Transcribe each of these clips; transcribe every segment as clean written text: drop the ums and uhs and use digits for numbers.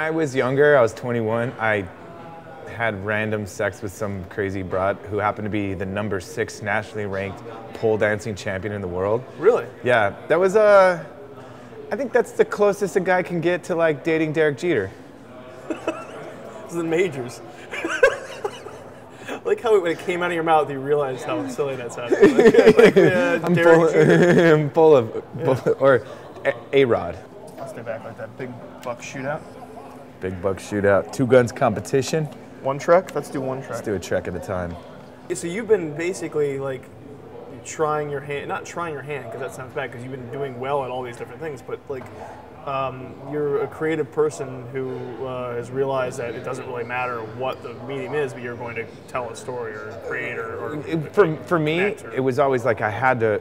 I was younger, I was 21, I had random sex with some crazy broad who happened to be the #6 nationally ranked pole dancing champion in the world. Really? Yeah, that was I think that's the closest a guy can get to like dating Derek Jeter. It's the majors. Like how when it came out of your mouth, you realized how silly that sounded. I'm full of or A-Rod. I'll stay back like that. Big buck shootout. Big buck shootout. 2 guns competition. One trek? Let's do one trek. Let's do a trek at a time. So you've been basically like trying your hand, not trying your hand because that sounds bad because you've been doing well at all these different things, but like you're a creative person who has realized that it doesn't really matter what the medium is, but you're going to tell a story or create or for me, it was always like I had to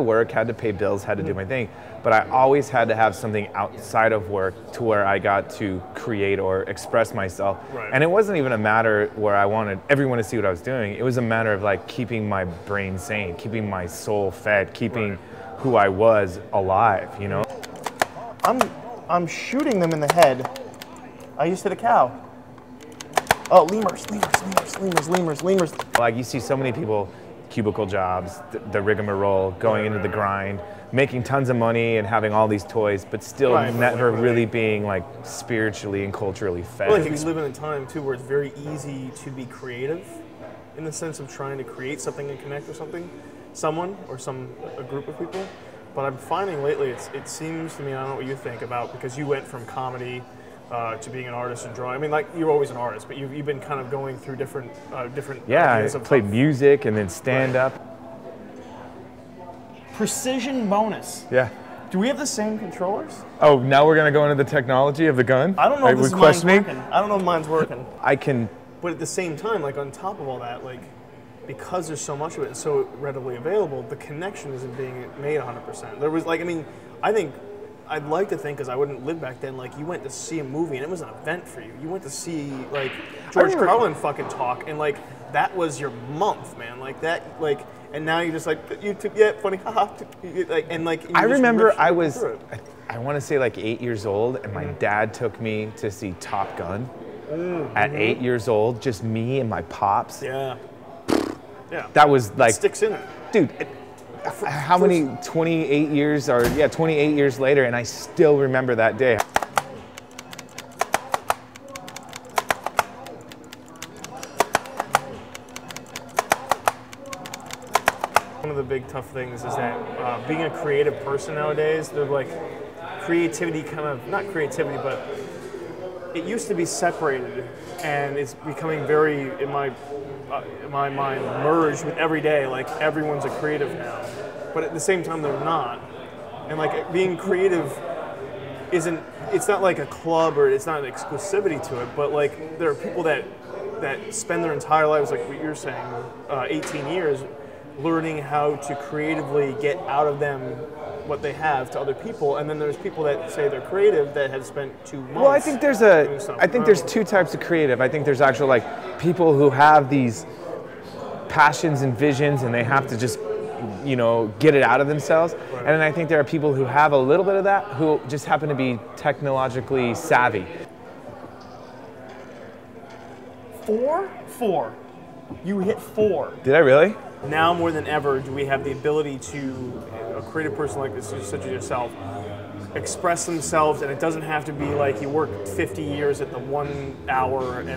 work, had to pay bills, had to do my thing, but I always had to have something outside of work to where I got to create or express myself. Right. And it wasn't even a matter where I wanted everyone to see what I was doing. It was a matter of like keeping my brain sane, keeping my soul fed, keeping who I was alive, you know? I'm shooting them in the head. I just hit a cow. Oh, lemurs. Like you see so many people, cubicle jobs, the rigmarole, going into the grind, making tons of money and having all these toys, but still never really being like spiritually and culturally fed. I feel like we live in a time too where it's very easy to be creative in the sense of trying to create something and connect with someone or a group of people. But I'm finding lately, it seems to me, I don't know what you think about, because you went from comedy to being an artist and drawing. I mean, like you're always an artist, but you've been kind of going through different. Yeah, I played music and then stand up. Precision bonus. Yeah. Do we have the same controllers? Oh, now we're gonna go into the technology of the gun? I don't know if this mine's working. I don't know if mine's working. I can. But at the same time, like on top of all that, like because there's so much of it and so readily available, the connection isn't being made 100%. There was like, I mean, I think. I'd like to think, because I wouldn't live back then, like you went to see a movie and it was an event for you. You went to see like George Carlin fucking talk, and like that was your month, man. Like that, like, and now you're just like YouTube, yeah, funny, haha, like, and like. I remember I was, I want to say like 8 years old, and my dad took me to see Top Gun. At 8 years old, just me and my pops. Yeah. Yeah. That was like. It sticks in it, dude. How many 28 years or 28 years later, and I still remember that day. One of the big tough things is that being a creative person nowadays, they're like creativity kind of, not creativity, but it used to be separated, and it's becoming very, in my mind, merged with every day. Like everyone's a creative now, but at the same time they're not. And like being creative isn't, it's not like a club or it's not an exclusivity to it, but like there are people that spend their entire lives, like what you're saying, 18 years, learning how to creatively get out of them what they have to other people, and then there's people that say they're creative that have spent 2 months. Well, I think there's two types of creative. I think there's actual like people who have these passions and visions, and they have to just, you know, get it out of themselves. Right. And then I think there are people who have a little bit of that, who just happen to be technologically savvy. 4? You hit 4. Did I really? Now more than ever do we have the ability to, a creative person like this, such as yourself, express themselves, and it doesn't have to be like you worked 50 years at the 1 hour and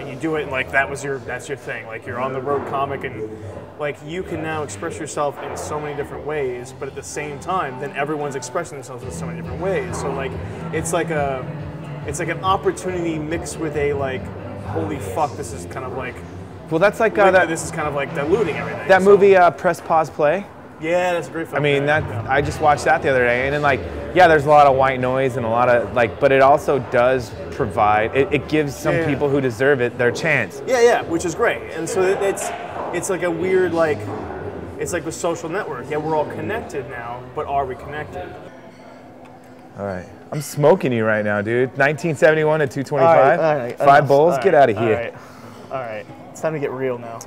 you do it and like that's your thing. Like you're on the road comic, and like you can now express yourself in so many different ways, but at the same time then everyone's expressing themselves in so many different ways. So like it's like an opportunity mixed with a like, holy fuck, this is kind of like, well, that's like this is kind of like diluting everything. That movie, Press, Pause, Play. Yeah, that's a great film. I mean, I just watched that the other day, and then like, yeah, there's a lot of white noise and a lot of like, but it also does provide. It gives some people who deserve it their chance. Yeah, which is great. And so it's like a weird like, it's like the social network. Yeah, we're all connected now, but are we connected? All right, I'm smoking you right now, dude. 1971 at 225. All right, 5 bowls. Get out of here. All right. It's time to get real now.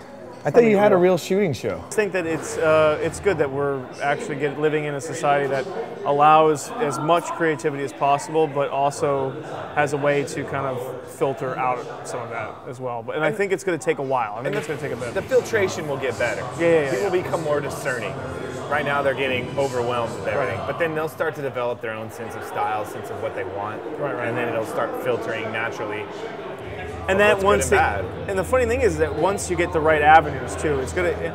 I thought you had a real shooting show. I think that it's good that we're actually living in a society that allows as much creativity as possible, but also has a way to kind of filter out some of that as well. And I think it's going to take a while. I think it's going to take a bit. The filtration will get better. People become more discerning. Right now they're getting overwhelmed with everything, but then they'll start to develop their own sense of style, sense of what they want, and then it'll start filtering naturally. And that and the funny thing is that once you get the right avenues too,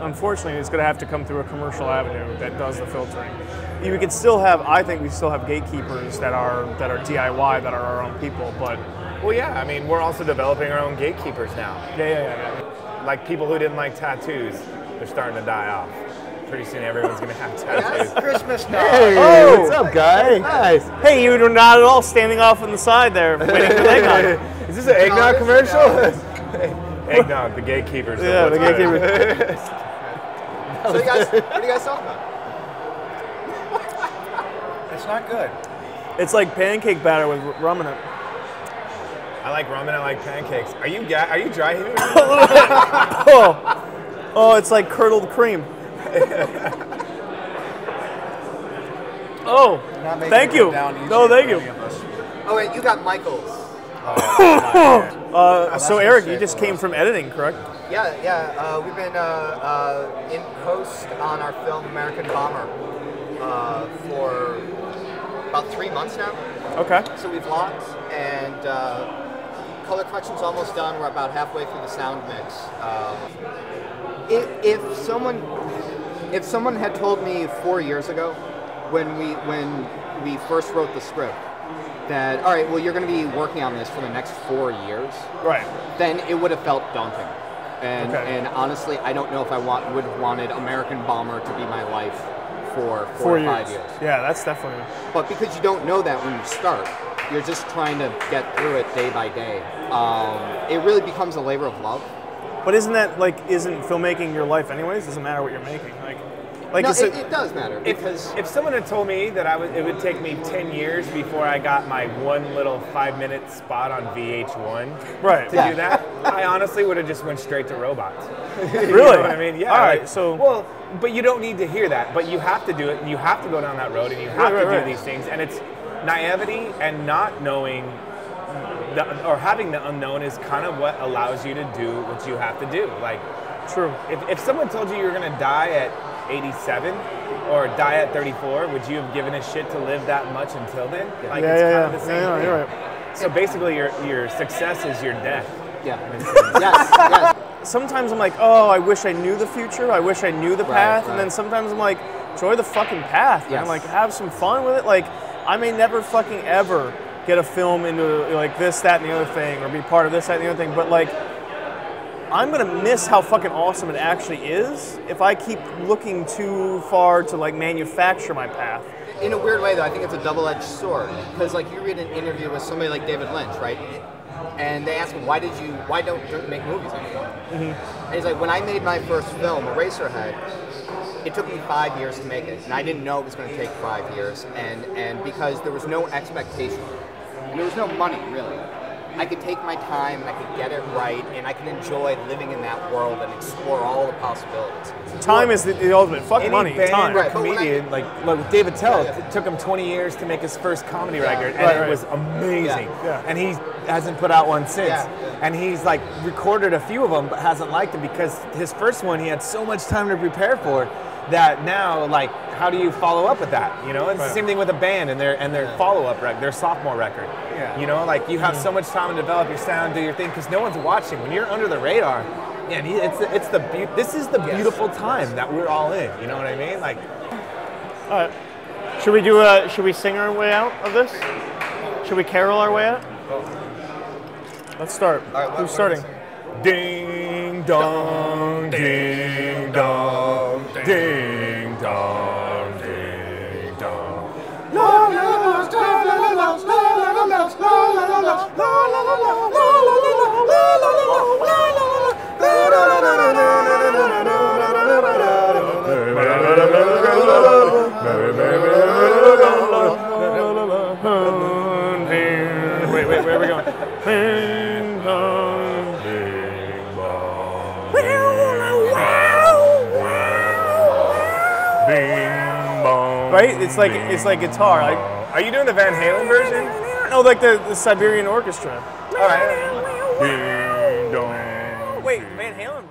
unfortunately it's gonna have to come through a commercial avenue that does the filtering. We can still have, I think we still have gatekeepers that are DIY, that are our own people, but. Well, yeah, I mean, we're also developing our own gatekeepers now. Yeah. Like people who didn't like tattoos, they're starting to die off. Pretty soon everyone's going to have tattoos. That's Christmas now. Hey, what's up, guy? Nice. Hey, you're not at all standing off on the side there waiting for eggnog. Is this an eggnog commercial? Eggnog, the gatekeepers. Yeah, the gatekeepers. So what are you guys talking about? It's not good. It's like pancake batter with rum in it. I like rum and I like pancakes. Are you dry heaving? Oh, it's like curdled cream. Oh, thank you. No, thank you. Oh wait, you got Michael's. So Eric, you just came from editing, correct? Yeah. We've been in post on our film American Bomber for about 3 months now. Okay. So we've locked, and color correction's almost done. We're about halfway through the sound mix. If someone had told me 4 years ago, when we first wrote the script, that all right, well, you're going to be working on this for the next 4 years, right? Then it would have felt daunting. And honestly, I don't know if I would have wanted American Bomber to be my life for 4 or 5 years. Yeah, that's definitely. But because you don't know that when you start, you're just trying to get through it day by day. It really becomes a labor of love. But isn't filmmaking your life anyways? Doesn't matter what you're making. No, it does matter, because if someone had told me that it would take me 10 years before I got my one little 5-minute spot on VH1 to do that, I honestly would have just went straight to robots. Really? You know what I mean? Yeah. All right. But you don't need to hear that. But you have to do it, and you have to go down that road, and you have to do these things. And it's naivety and not knowing, or having the unknown is kind of what allows you to do what you have to do. Like, true. If someone told you you're going to die at 87 or die at 34, would you have given a shit to live that much until then? Like, it's kind of the same thing. You're right. So basically, your success is your death. Yeah. Yes. Sometimes I'm like, oh, I wish I knew the future. I wish I knew the path. Right. And then sometimes I'm like, enjoy the fucking path, man. Yes. Like, have some fun with it. Like, I may never fucking ever get a film into like this, that, and the other thing, or be part of this, that, and the other thing. But like, I'm gonna miss how fucking awesome it actually is if I keep looking too far to like manufacture my path. In a weird way, though, I think it's a double-edged sword, because like you read an interview with somebody like David Lynch, right? And they ask him, why don't you make movies anymore? Mm-hmm. And he's like, when I made my first film, Eraserhead, it took me 5 years to make it, and I didn't know it was going to take 5 years, and because there was no expectation, and there was no money really. I could take my time and I could get it right, and I can enjoy living in that world and explore all the possibilities. Time is the ultimate. Fuck money. Time. Right, comedian, like David Tell, it took him 20 years to make his first comedy record, and it was amazing. Yeah. And he hasn't put out one since. Yeah. And he's like recorded a few of them, but hasn't liked them because his first one he had so much time to prepare for that now, like, how do you follow up with that? You know, it's the same thing with a band and their follow-up record, their sophomore record. Yeah. You know, like you have so much time to develop your sound, do your thing, because no one's watching. When you're under the radar, man, this is the beautiful time that we're all in. You know what I mean? Like, all right. Should we sing our way out of this? Should we carol our way out? Let's start. All right, who's starting? Ding dong, ding dong, ding dong, ding dong. La la la la la la la la Wait, where are we going? right? It's like guitar. Like, are you doing the Van Halen version? no, like the Siberian Orchestra. All right. Wait, Van Halen